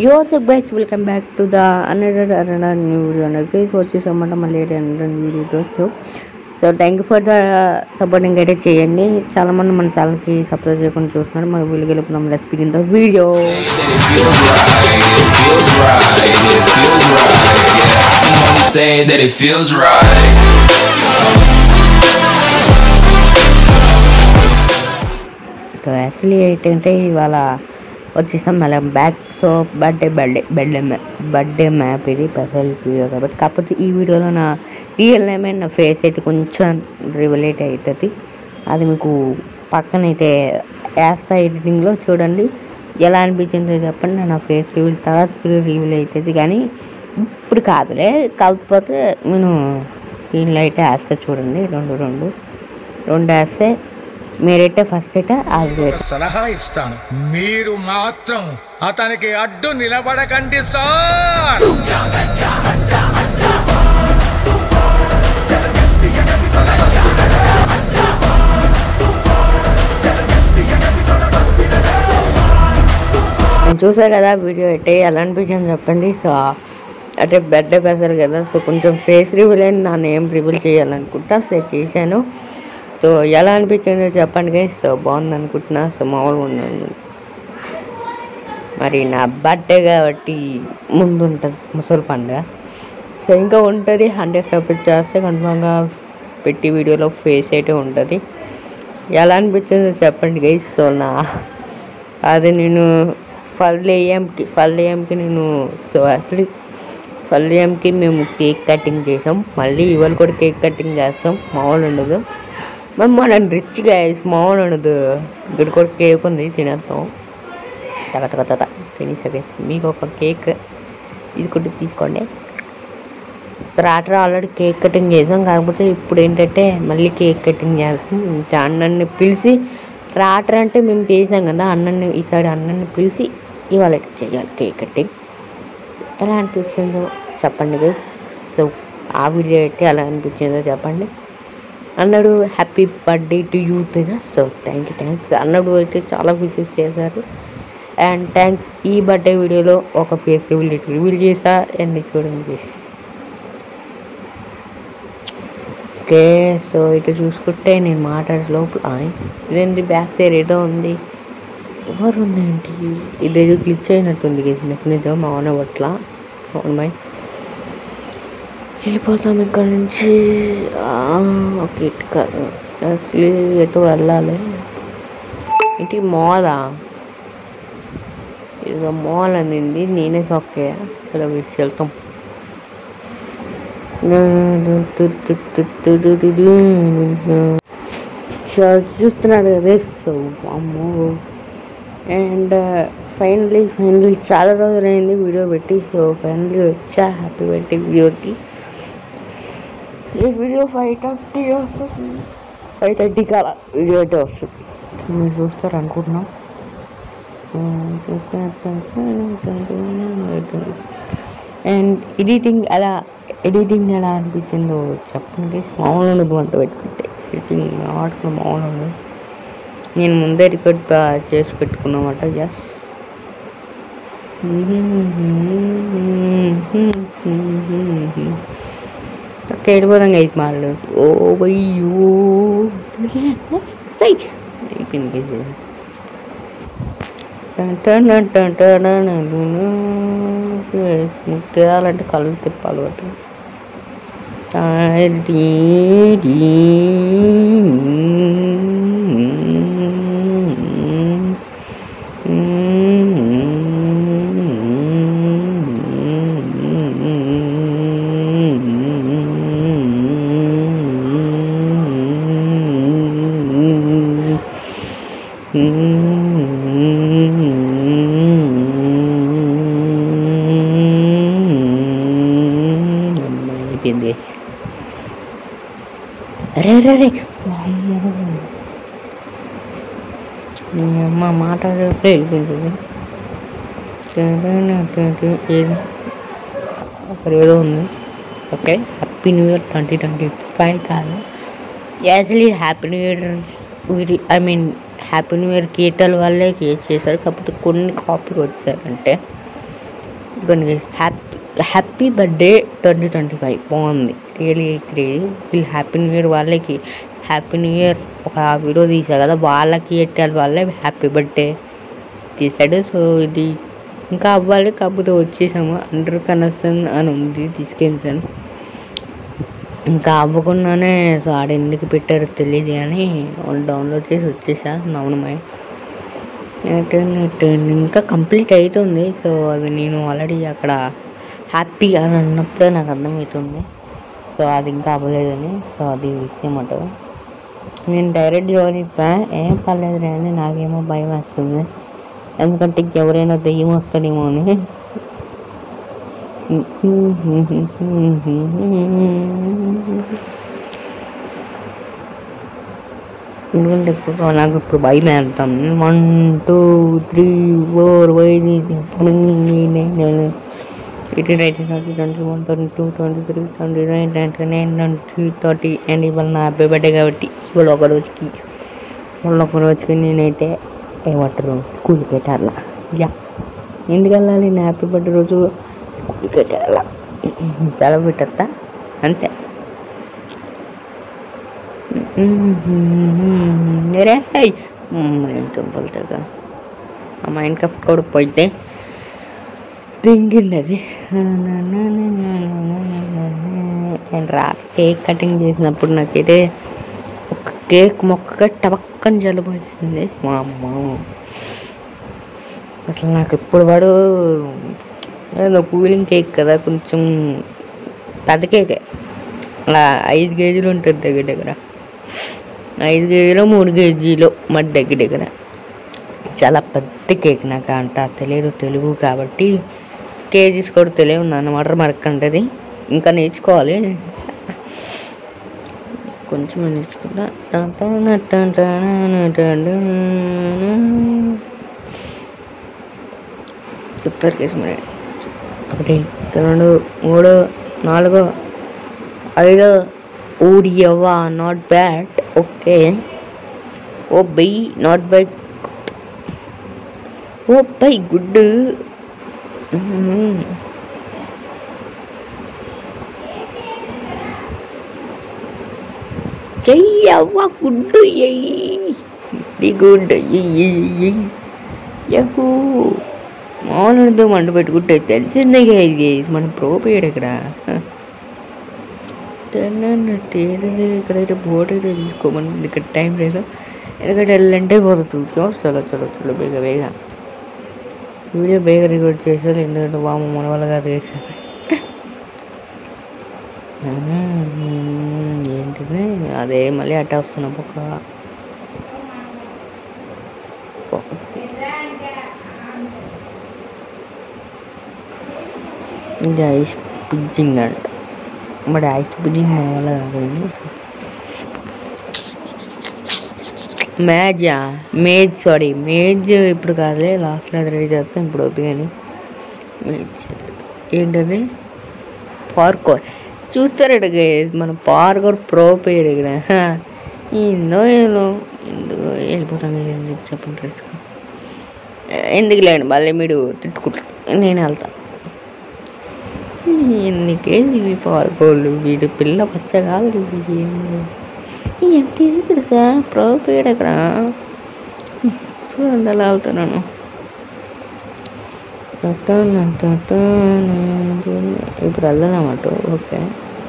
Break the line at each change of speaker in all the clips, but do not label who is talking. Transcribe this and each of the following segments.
యోసెఫ్ guys welcome back to the another new video అన్నది. So వచ్చేసామంట మళ్ళీ another video. So thank you for the supporting అయితే చేయండి. చాలా మంది మన ఛానల్కి సబ్స్క్రైబ్ చేయకుండా చూస్తున్నారు. మనకు వీళ్ళు గెలుపున్నాం. Let's begin the video. So actually ఏంటంటే ఇవాళ వచ్చేసాం మళ్ళీ బ్యాక్. సో బర్త్డే మ్యాప్ ఇది స్పెషల్ వీడియో కాబట్టి. కాకపోతే ఈ వీడియోలో నా రియల్ నేమ్ అండ్ నా ఫేస్ అయితే కొంచెం రివలేట్ అవుతుంది. అది మీకు పక్కనైతే వేస్తా ఎడిటింగ్లో చూడండి. ఎలా అనిపించిందో చెప్పండి. నా ఫేస్ రివీల్ తర్వాత రివీల్ అవుతుంది కానీ ఇప్పుడు కాదులే. కాకపోతే నేను దీనిలో అయితే వేస్తా చూడండి. రెండు వేస్తే మీరైతే ఫస్ట్ అయితే
సలహా ఇస్తాను, మీరు మాత్రం అతనికి అడ్డు నిలబడకండి సార్.
చూసారు కదా వీడియో అయితే ఎలా అనిపించింది చెప్పండి. సో అంటే బర్త్డే స్పెషల్ కదా. సో కొంచెం ఫేస్ రివీల్ అయిన నా నేమ్ రివీల్ చేయాలనుకుంటా. సో చేశాను. సో ఎలా అనిపించిందో చెప్పండి గైస్. సో బాగుంది అనుకుంటున్నా. సో మామూలుగా ఉన్నాను. మరి నా బర్త్డే కాబట్టి ముందు ఉంటుంది ముసలి పండుగ. సో ఇంకా ఉంటుంది 100 సబ్స్క్రైబ్ చేస్తే కన్ఫామ్గా పెట్టి వీడియోలో ఫేస్ అయితే ఉంటుంది. ఎలా అనిపించిందో చెప్పండి గైస్. సో అది నేను ఫల్ ఏఎంకి నేను సో అసలు ఫల్ ఏఎంకి మేము కేక్ కటింగ్ చేసాం. మళ్ళీ ఇవాళ కూడా కేక్ కటింగ్ చేస్తాం. మామూలు ఉండదు. మనం రిచ్ గైస్, మామూలు ఉండదు. ఇక్కడ కూడా కేక్ ఉంది, తినేస్తాం. తగ తినేసే మీకు ఒక కేక్ తీసుకుంటే తీసుకోండి. రాత్రి ఆల్రెడీ కేక్ కటింగ్ చేసాం. కాకపోతే ఇప్పుడు ఏంటంటే మళ్ళీ కేక్ కటింగ్ చేస్తాం. అన్నన్ని పిలిచి రాత్రి అంటే మేము చేసాం కదా, ఈసారి అన్నన్ని పిలిచి ఇవాళ చేయాలి కేక్ కటింగ్. ఎలా అనిపించిందో చెప్పండి గైస్. సో ఆ వీడియో అయితే ఎలా అనిపించిందో చెప్పండి. అన్నాడు హ్యాపీ బర్త్డే టు యూ కదా. సో థ్యాంక్స్ అన్నాడు అయితే చాలా విజిట్ చేశారు. And thanks. ఈ బర్త్డే వీడియోలో ఒక ఫేస్ రివీల్ చేశా. అండ్ చూడండి ఓకే. సో ఇటు చూసుకుంటే నేను మాట్లాడే లోపల ఇదేంటి బ్యాక్ సైడ్ ఏదో ఉంది. ఎవరు ఉందేంటి? ఇదేదో గ్లిచ్ అయినట్టుంది నిజం. మా ఓన పట్ల అవును వెళ్ళిపోతాం ఇక్కడ నుంచి. ఓకే ఇటు కాదు అసలు ఎటు వెళ్ళాలి. ఇంటికి మాలా ఇదిగో మాల్ అనింది. నేనే ఓకే అలా వేసి వెళ్తాం. చూస్తున్నాడు కదా. సో అమ్మో. అండ్ ఫైనలీ చాలా రోజులు అయింది వీడియో పెట్టి. సో ఫైనలీ వచ్చా హ్యాపీ బర్త్డే వీడియోకి. ఈ వీడియో 5:30 వస్తుంది. 5:30 కాల వీడియో అయితే వస్తుంది. మీరు చూస్తారు అనుకుంటున్నాం. అండ్ ఎడిటింగ్ ఎలా అనిపించిందో చెప్పండి. మామూలు ఉండదు వంట పెట్టుకుంటే. ఎడిటింగ్ ఆడుకున్న మామూలు ఉండదు. నేను ముందే రికార్డ్ చేసి పెట్టుకున్నామాట. జస్ట్ ఓకే వెళ్ళిపోదాం అయితే మాట్లాడు. ఓ బయ్యో అయిపోయింది. తినాలంటే కళ్ళు తిప్పాలి బట్టి. అయిపోయింది. అరే అమ్మ మాట్లాడేటప్పుడు వెళ్ళిపోయింది. ఏదో అక్కడ ఏదో ఉంది. ఓకే హ్యాపీ న్యూ ఇయర్ 2025 కాదు. Actually happy new year happy new year కేటల్ వాళ్ళే కేక్ చేశారు. కాకపోతే కొన్ని కాపీ వచ్చారంటే కొన్ని హ్యాపీ బర్త్డే 2025 బాగుంది, రియలీ క్రేజీ. వీళ్ళు హ్యాపీ న్యూ ఇయర్ వాళ్ళకి హ్యాపీ న్యూ ఇయర్ ఒక వీడియో తీసా కదా, వాళ్ళకి ఎట్టాలి వాళ్ళే హ్యాపీ బర్త్డే తీసాడు. సో ఇది ఇంకా అవ్వాలి, కాకపోతే వచ్చేసాము. అండర్ కనెక్షన్ అని ఉంది, తీసుకెళ్ళాను ఇంకా అవ్వకుండానే. సో ఆడ ఎందుకు పెట్టారో తెలియదు కానీ డౌన్లోడ్ చేసి వచ్చేసా. నవనమై ఇంకా కంప్లీట్ అవుతుంది. సో అది నేను ఆల్రెడీ అక్కడ హ్యాపీ అని అన్నప్పుడే నాకు అర్థమవుతుంది. సో అది ఇంకా అవ్వలేదని. సో అది విషయం అంటారు. నేను డైరెక్ట్ జాయిన్ అయిపోయా, ఏం పర్లేదు అని నాకేమో భయం వేస్తుంది, ఎందుకంటే ఇంకెవరైనా దెయ్యం వస్తాడేమో అని. ఎందుకంటే ఎక్కువగా నాకు ఇప్పుడు భయం వేస్తాం. 1 2 3 4 5 30 అండ్ ఇవాళ నా హ్యాపీ బర్త్డే కాబట్టి ఇవాళ ఒక రోజుకి నేనైతే ఏమంటారు స్కూల్కి వెళ్ళాలి. యా, ఎందుకు వెళ్ళాలి? నా హ్యాపీ బర్త్డే రోజు స్కూల్కి వెళ్ళాలి, సెలవు పెట్టద్దా అంతే. తుంపలుగా ఆ మైండ్ క్రాఫ్ట్ కూడా పోయితే దింగింది అది. అండ్ కేక్ కటింగ్ చేసినప్పుడు నాకైతే ఒక కేక్ మొక్కగా టపక్కని జలుబు వచ్చింది. మా అమ్మ అసలు నాకు ఎప్పుడు వాడు ఏదో కూలింగ్ కేక్ కదా, కొంచెం పెద్ద కేకే, అలా 5 కేజీలు ఉంటుంది దగ్గర 5 కేజీలో 3 కేజీలు మరి దగ్గర చాలా పెద్ద కేక్. నాకు అంట తెలియదు తెలుగు కాబట్టి, కేజీస్ కూడా తెలియదు అన్నమాట. మరకంటది ఇంకా నేర్చుకోవాలి, కొంచెం నేర్చుకుంటా. చెప్తారు కేసు మరి 1 2 3 4 5 ఓడియవా, not bad. Okay, oh bye not bye, oh bye good. అవ్వ గుడ్, వెరీ గుడ్. యహూ మామూలు మంట పెట్టుకుంటే తెలిసిందే ఇది మన ప్రోపేయడు ఇక్కడ. ఇక్కడైతే బోర్డు అయితే తీసుకోమని ఇక్కడ టైం లేదు, ఎందుకంటే వెళ్ళంటే పోతుంది. చలో బేగ వీడియో బేగ రికార్డ్ చేసేది, ఎందుకంటే వామ మన వల్ల కాదు చేసేది. ఏంటిది అదే మళ్ళీ అట్ట వస్తున్నా పక్క ఇది ఐస్ పిజ్జింగ్ అంట, మరి ఐస్ పిజ్జింగ్ మన వల్ల కాదు. మేజ్ ఇప్పుడు కాదులే, లాస్ట్లో అది రెడీ చేస్తాం, ఇప్పుడు వద్దు. కానీ మేజ్ ఏంటది? పార్కోర్ చూస్తారట మన పార్కోర్ ప్రో పేరు దగ్గర ఏందో ఎందుకు వెళ్ళిపోతాం ఎందుకు చెప్పండి, డ్రెస్కు ఎందుకు లేండి మళ్ళీ మీరు తిట్టుకుంటారు. నేను వెళ్తా. ఎందుకేంది ఇవి పార్కోర్లు, వీడు పిల్ల పచ్చగాలి ఎంత తెలుసా ప్రో పేరు అక్కడ. చూడండి అలా వెళ్తున్నాను. ఇప్పుడు వెళ్దామట. ఓకే,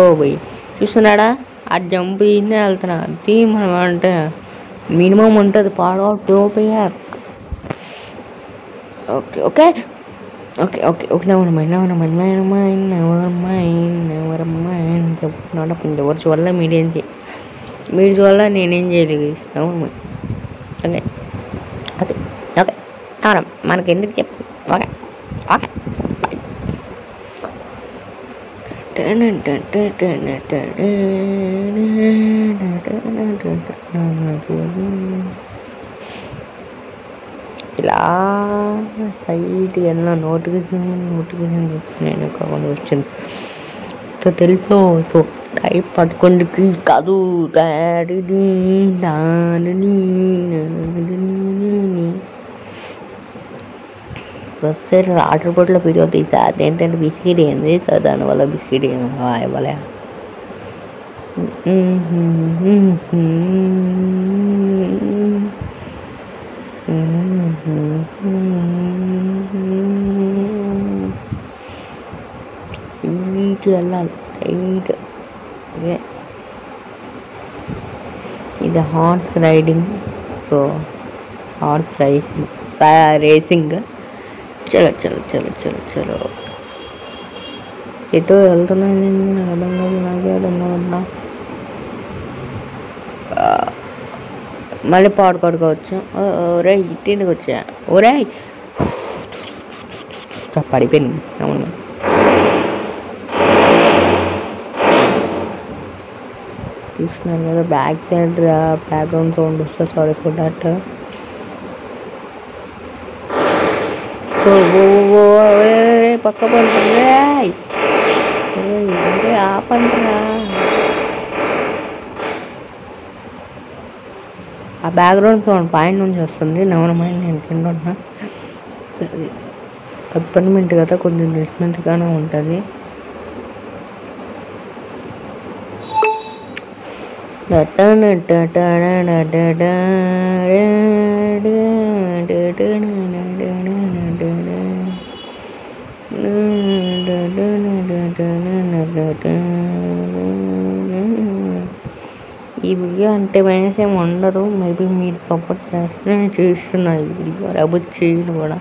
ఓ పోయి చూస్తున్నాడా ఆ జంప్ ఇన్నే వెళ్తున్నా. అది మనం అంటే మినిమం ఉంటుంది పాడో టోపయ్యారు. Okay okay okay okay okay చెప్తున్నాడు. ఎవరు చూడాల మీరు చూడాల, నేనేం చేయలేదు. ఓకే ఓకే ఓకే అవునా, మనకి ఎందుకు చెప్పు. ఓకే ఓకే ఇలా సైడ్ ఎలా నోటిఫికేషన్ వస్తున్నాయి కాకుండా వచ్చింది తెలుసు. సో టైప్ పట్టుకోండి కాదు. ఒకసారి ఆర్డర్ బోర్డ్లో వీడియో తీసా, అదేంటంటే బిస్కెట్ ఏంది, సో దానివల్ల బిస్కెట్ ఏం ఇవ్వలే. ఇటు వెళ్ళాలి రైట్. ఓకే, ఇది horse riding, so horse racing. చలో చలో చలో చలో చలో. ఎటు వెళ్తున్నాను నాకు అర్థం కాదు, నాకే అర్థం కావట్లా. మళ్ళీ పాడుకోవచ్చు. ఒరే ఇంటికి వచ్చా, ఒరే పడిపోయింది. అవును, చూస్తున్నారు కదా బ్యాక్ సైడ్ బ్యాక్గ్రౌండ్ సౌండ్ వస్తుంది. Sorry for that. పక్క పడుతుంది, ఆపండిరా. ఆ బ్యాక్గ్రౌండ్ సౌండ్ పైన నుంచి వస్తుంది. నవనమైన నేను కింద ఉన్నా. సరే, అపార్ట్మెంట్ కదా, కొంచెం డిస్టెన్స్గానే ఉంటుంది. ఈ వీడియో అంటే మైనస్ ఏమి ఉండదు. మేబీ మీరు సపోర్ట్ చేస్తే నేను చేస్తున్నా ఈ వీడియో, లేకపోతే చేయను కూడా.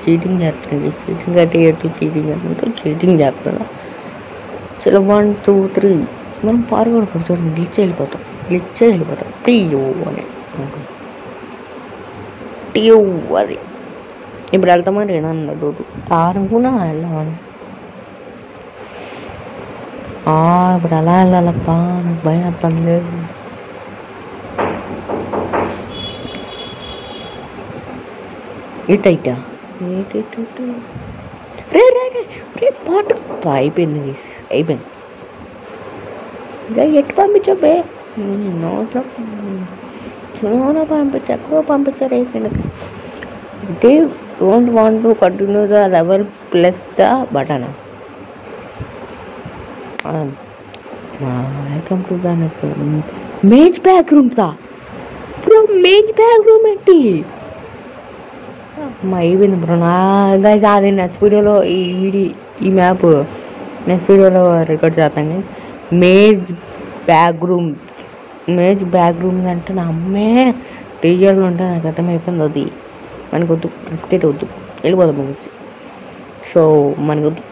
చీటింగ్ చేస్తుంది, చీటింగ్ అంటే ఎటు చీటింగ్ అంటే చీటింగ్ చేస్తుందా. చలో 1 2 3 మనం ఫార్వర్డ్ కూర్చోండి, గ్లిచ్ వెళ్ళిపోతాం టీయో అని టీయో. అది ఇప్పుడు వెళ్తామని ఏదన్నా డోటు తారుకున్నా వెళ్ళామని. ఇప్పుడు అలా వెళ్ళాలప్పా, నాకు భయం అర్థం లేదు. ఇటైటా రే రే రే రే పాటు అయిపోయింది. ఎట్టు పంపించబే, సులువుగా పంపించారు. అంటే don't want to continue the level plus the button. Welcome to the maze back రూమ్సా బ్రో, మేజ్ బ్యాక్ రూమ్ ఏంటి అయిపోయింది బ్రో. అది నెక్స్ట్ వీడియోలో ఈ మ్యాప్ నెక్స్ట్ వీడియోలో రికార్డ్ చేస్తాం. కానీ మేజ్ బ్యాక్ రూమ్స్ అంటే నా అమ్మే టీజర్లు ఉంటే నాకు అర్థమైపోయింది. అది మనకొద్దు, బిస్కెట్ వద్దు, వెళ్ళిపోదాం గురించి. సో మనకొద్దు,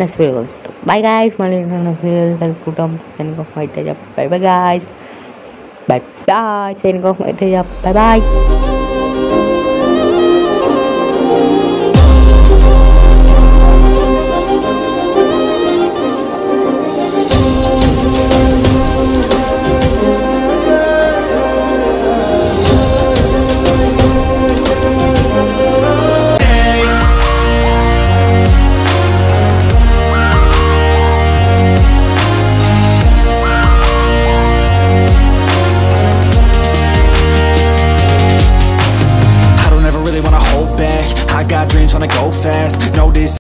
నెక్స్ట్ వీడియో కలుస్తాం. బై గాయస్, మళ్ళీ నెక్స్ట్ వీడియో కలుసుకుంటాం. Signing off my Teja. Bye guys, bye signing off my Teja. Bye.
I got dreams, wanna go fast. Know this